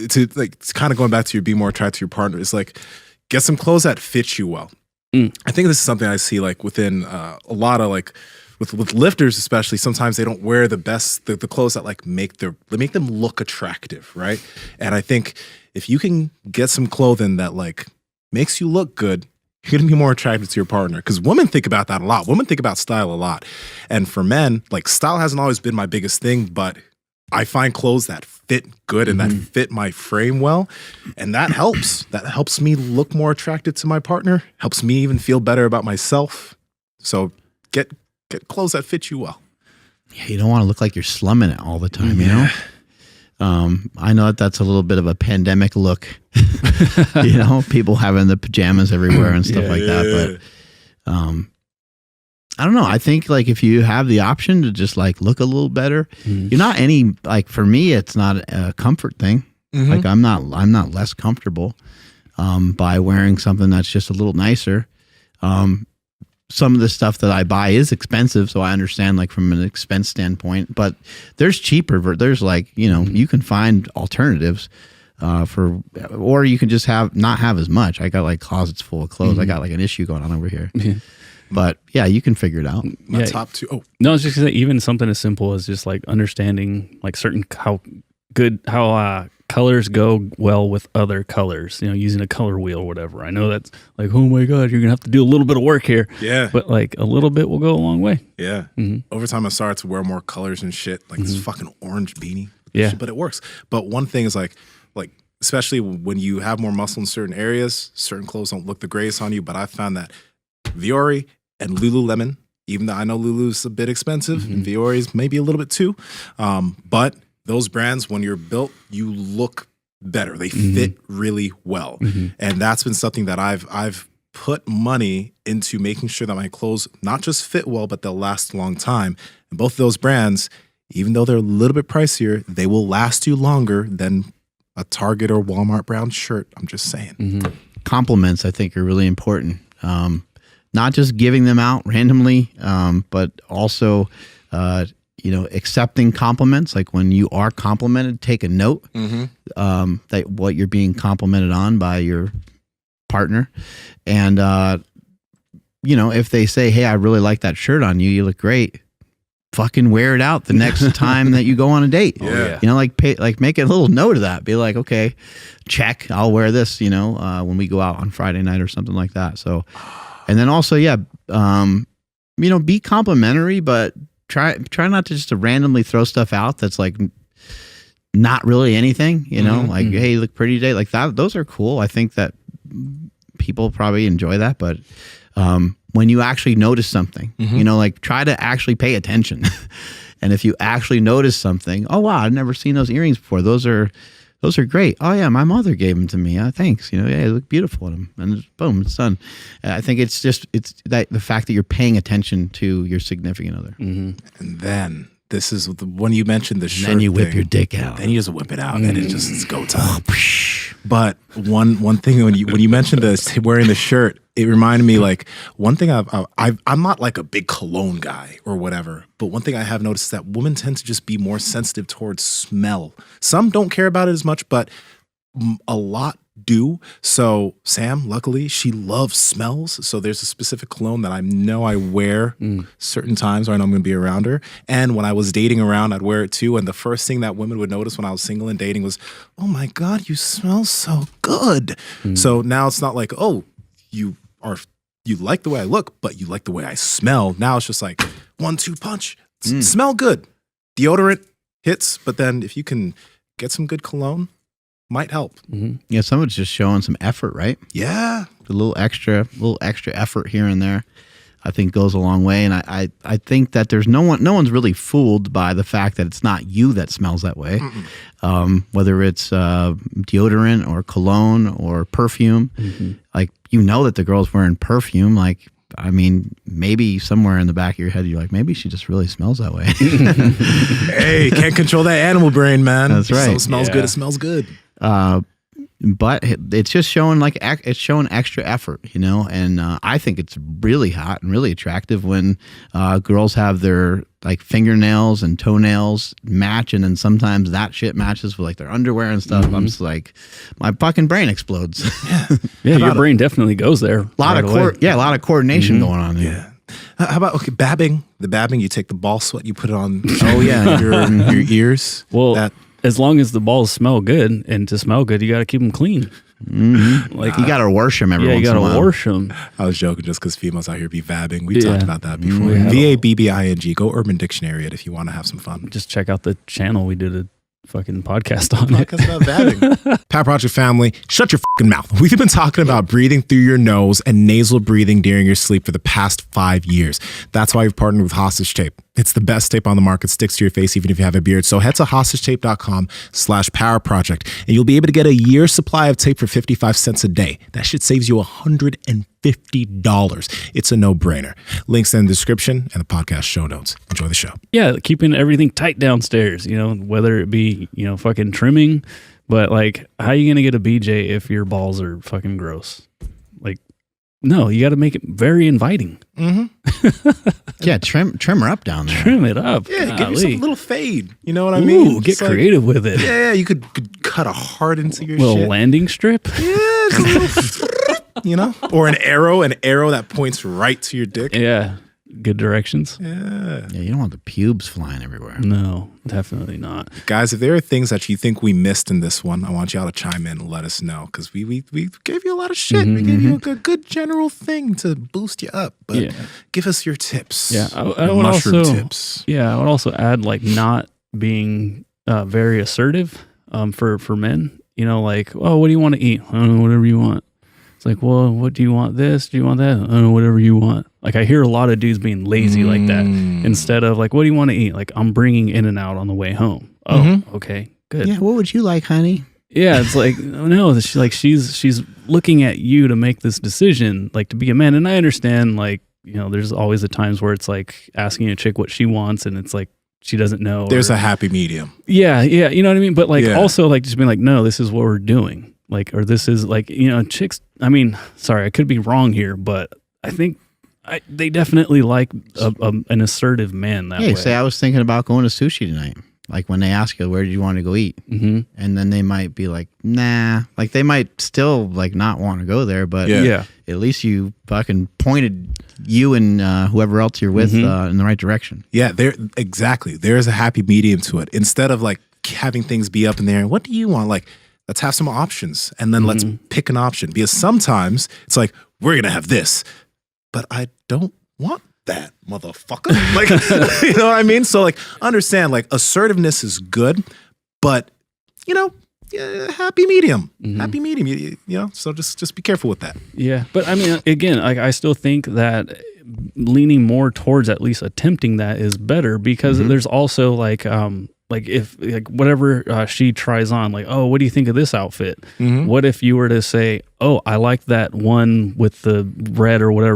to like, it's kind of going back to your being more attracted to your partner, is like, get some clothes that fit you well. I think this is something I see like within a lot of like, with lifters especially, sometimes they don't wear the best, the clothes that like make them look attractive, right? And I think if you can get some clothing that like makes you look good, you're gonna be more attracted to your partner. Because women think about that a lot. Women think about style a lot. And for men, like style hasn't always been my biggest thing, but I find clothes that fit good and that fit my frame well. And that helps. That helps me look more attracted to my partner, helps me even feel better about myself. So get clothes that fit you well. Yeah, you don't want to look like you're slumming it all the time, you know? I know that's a little bit of a pandemic look, you know, people having the pajamas everywhere and stuff like that. But I don't know. I think like if you have the option to just like look a little better, you're not any, like for me, it's not a comfort thing. Like I'm not less comfortable by wearing something that's just a little nicer. Some of the stuff that I buy is expensive, so I understand like from an expense standpoint, but there's cheaper, there's like, you know, you can find alternatives or you can just not have as much. I got like closets full of clothes. I got like an issue going on over here. But yeah, you can figure it out. My top two. Oh no, I was just gonna say, even something as simple as just like understanding like how colors go well with other colors, you know, using a color wheel or whatever. I know that's like, oh my God, you're gonna have to do a little bit of work here. Yeah. But like a little bit will go a long way. Yeah. Over time I started to wear more colors and shit, like this fucking orange beanie. Yeah. But it works. But one thing is like especially when you have more muscle in certain areas, certain clothes don't look the greatest on you. But I found that Viore and Lululemon, even though I know Lulu's a bit expensive and Viore's maybe a little bit too, but those brands, when you're built, you look better. They fit really well. And that's been something that I've put money into making sure that my clothes not just fit well, but they'll last a long time. And both of those brands, even though they're a little bit pricier, they will last you longer than a Target or Walmart brand shirt. I'm just saying. Compliments, I think, are really important. Not just giving them out randomly, but also you know, accepting compliments. Like when you are complimented, take a note that what you're being complimented on by your partner. And, you know, if they say, hey, I really like that shirt on you, you look great, fucking wear it out the next time that you go on a date. Yeah. You know, like make a little note of that. Be like, okay, check, I'll wear this, you know, when we go out on Friday night or something like that. So, and then also, you know, be complimentary, but try not to just to randomly throw stuff out that's like not really anything, you know, like, hey, you look pretty today, like that. Those are cool. I think that people probably enjoy that, but when you actually notice something, you know, like try to actually pay attention. And if you actually notice something, oh wow, I've never seen those earrings before. Those are great. Oh yeah, my mother gave them to me. Thanks. You know, yeah, they look beautiful in them. And boom, it's done. I think it's that the fact that you're paying attention to your significant other. And then this is the one you mentioned, the shirt. Then you whip thing. your dick out. Then you just whip it out, and it's go time. But one thing when you mentioned this wearing the shirt, it reminded me like one thing I'm not like a big cologne guy or whatever, but one thing I have noticed is that women tend to just be more sensitive towards smell. Some don't care about it as much, but a lot do. So Sam, luckily, she loves smells. So there's a specific cologne that I know I wear certain times where I know I'm going to be around her. And when I was dating around, I'd wear it too. And the first thing that women would notice when I was single and dating was, oh my God, you smell so good. So now it's not like, oh, you like the way I look, but you like the way I smell. Now it's just like 1-2 punch. Smell good. Deodorant hits, but then if you can get some good cologne, might help. Yeah, someone's just showing some effort, right? Yeah. A little extra effort here and there, I think goes a long way. And I think that there's no one's really fooled by the fact that it's not you that smells that way. Whether it's deodorant or cologne or perfume, like you know that the girl's wearing perfume. Like, I mean, maybe somewhere in the back of your head, you're like, maybe she just really smells that way. Hey, can't control that animal brain, man. That's right. So it smells good. It smells good. But it's just showing like it's showing extra effort, you know. And I think it's really hot and really attractive when girls have their like fingernails and toenails match, and then sometimes that shit matches with like their underwear and stuff. I'm just like, my fucking brain explodes. Yeah, your brain definitely goes there. a lot of coordination going on there. Yeah. How about babbing? The babbing, you take the ball sweat, you put it on your ears. Well, as long as the balls smell good, and to smell good, you got to keep them clean. Like you got to wash them every once in a while. You got to wash them. I was joking just because females out here be vabbing. We talked about that before. VABBING. Go Urban Dictionary it if you want to have some fun. Just check out the channel. We did a fucking podcast on it. Podcast about vabbing. Power Project family, shut your fucking mouth. We've been talking about breathing through your nose and nasal breathing during your sleep for the past 5 years. That's why we've partnered with Hostage Tape. It's the best tape on the market, sticks to your face even if you have a beard. So head to hostagetape.com/power project and you'll be able to get a year's supply of tape for 55 cents a day. That shit saves you $150. It's a no-brainer. Links in the description and the podcast show notes. Enjoy the show. Yeah, keeping everything tight downstairs, whether it be, fucking trimming, but like, how are you going to get a BJ if your balls are fucking gross? Like, no, you got to make it very inviting. Yeah, trim her up down there. Trim it up. Yeah, give yourself a little fade. You know what I mean? Get creative with it. Yeah, you could cut a heart into your little shit. landing strip. Yeah, just a little, or an arrow that points right to your dick. Yeah, good directions. Yeah, you don't want the pubes flying everywhere. No, definitely not. Guys, if there are things that you think we missed in this one, I want y'all to chime in and let us know, because we gave you a lot of shit. We gave you a good general thing to boost you up, but give us your tips. Yeah, I would mushroom also, tips. Yeah, I would also add like not being very assertive for men. Like, oh, what do you want to eat? I don't know, whatever you want. It's like, well, what do you want? This? Do you want that? I don't know, whatever you want. Like, I hear a lot of dudes being lazy like that. Instead of like, what do you want to eat? Like, I'm bringing In-N-Out on the way home. Oh, okay, good. Yeah, what would you like, honey? Yeah, it's like, no, she's looking at you to make this decision, like to be a man. And I understand, like, there's always the times where it's like asking a chick what she wants, and it's like she doesn't know. There's a happy medium. Yeah, you know what I mean? But like also like just being like, no, this is what we're doing. Like, or this is like, chicks, I mean, sorry, I could be wrong here, but I think they definitely like an assertive man that way. Say I was thinking about going to sushi tonight. Like when they ask you, where do you want to go eat? And then they might be like, nah. Like they might still like not want to go there, but at least you fucking pointed you and whoever else you're with in the right direction. Yeah, exactly. There is a happy medium to it. Instead of like having things be up in there, what do you want? Like, let's have some options and then let's pick an option, because sometimes it's like, we're going to have this, but I don't want that, motherfucker. Like, you know what I mean? So like, understand, like, assertiveness is good, but happy medium, happy medium, so just be careful with that. Yeah. But I mean, again, like, I still think that leaning more towards at least attempting that is better, because there's also like if like whatever she tries on, like, oh, what do you think of this outfit? What if you were to say, oh, I like that one with the red or whatever,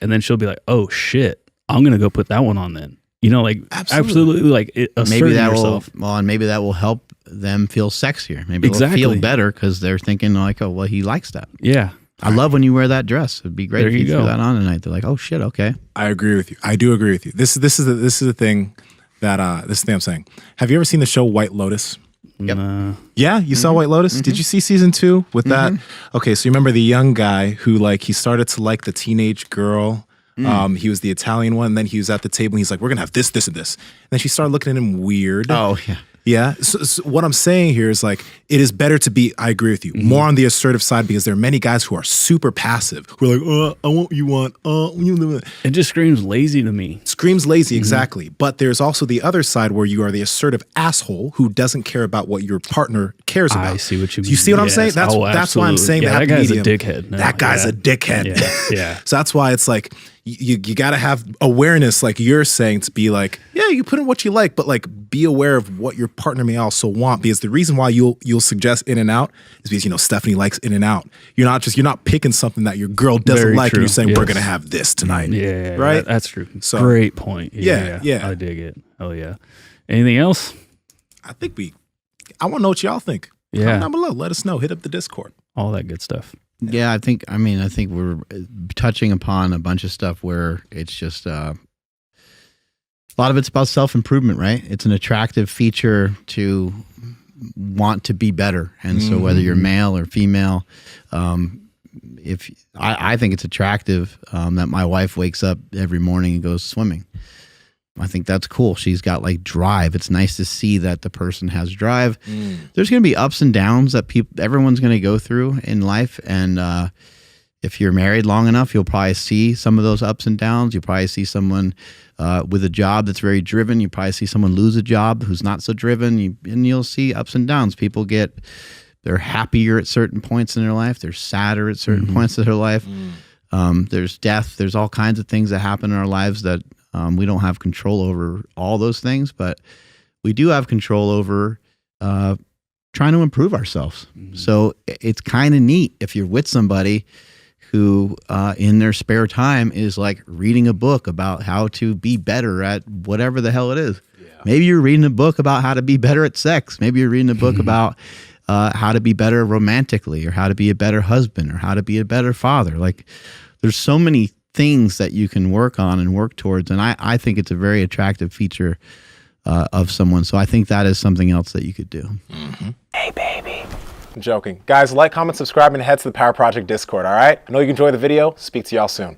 and then she'll be like, oh shit, I'm gonna go put that one on then. Like absolutely like maybe that yourself. And maybe that will help them feel sexier. Maybe they'll feel better because they're thinking like, oh, well, he likes that. Yeah. I love when you wear that dress. It'd be great if you threw that on tonight. They're like, oh shit, okay. I agree with you. I do agree with you. This is the thing that this thing I'm saying. Have you ever seen the show White Lotus? Yep. Yeah, you saw White Lotus? Did you see season 2 with that? Okay, so you remember the young guy who like he started to like the teenage girl. He was the Italian one. And then he was at the table and he's like, we're gonna have this, this, and this. And then she started looking at him weird. Oh yeah. Yeah. So what I'm saying here is like, it is better to be, I agree with you, more on the assertive side, because there are many guys who are super passive, who are like, I want what you want. It just screams lazy to me. Screams lazy, exactly. But there's also the other side where you are the assertive asshole who doesn't care about what your partner cares about. I see what you mean. You see what I'm saying? That's why I'm saying that guy's medium. a dickhead. No, that guy's a dickhead. Yeah. So that's why it's like, you got to have awareness, like you're saying, to be like, yeah, you put in what you like, but like be aware of what your partner may also want. Because the reason why you'll suggest In-N-Out is because Stephanie likes In-N-Out. You're not picking something that your girl doesn't Very like, true. and you're saying we're gonna have this tonight. Yeah, right. That's true. So, great point. Yeah. I dig it. Oh yeah. Anything else? I want to know what y'all think. Yeah. Comment down below. Let us know. Hit up the Discord. All that good stuff. Yeah, I think we're touching upon a bunch of stuff where it's just a lot of it's about self-improvement, right? It's an attractive feature to want to be better. And so whether you're male or female, if I think it's attractive that my wife wakes up every morning and goes swimming. I think that's cool. She's got like drive. It's nice to see that the person has drive. There's going to be ups and downs that everyone's going to go through in life. And if you're married long enough, you'll probably see some of those ups and downs. You'll probably see someone with a job that's very driven. You probably see someone lose a job who's not so driven. And you'll see ups and downs. People they're happier at certain points in their life. They're sadder at certain points of their life. There's death. There's all kinds of things that happen in our lives that we don't have control over all those things, but we do have control over trying to improve ourselves. So it's kind of neat if you're with somebody who in their spare time is like reading a book about how to be better at whatever the hell it is. Yeah. Maybe you're reading a book about how to be better at sex. Maybe you're reading a book about how to be better romantically, or how to be a better husband, or how to be a better father. Like, there's so many things that you can work on and work towards. And I think it's a very attractive feature of someone. So I think that is something else that you could do. Hey, baby. I'm joking. Guys, like, comment, subscribe, and head to the Power Project Discord, all right? I know you enjoyed the video. Speak to y'all soon.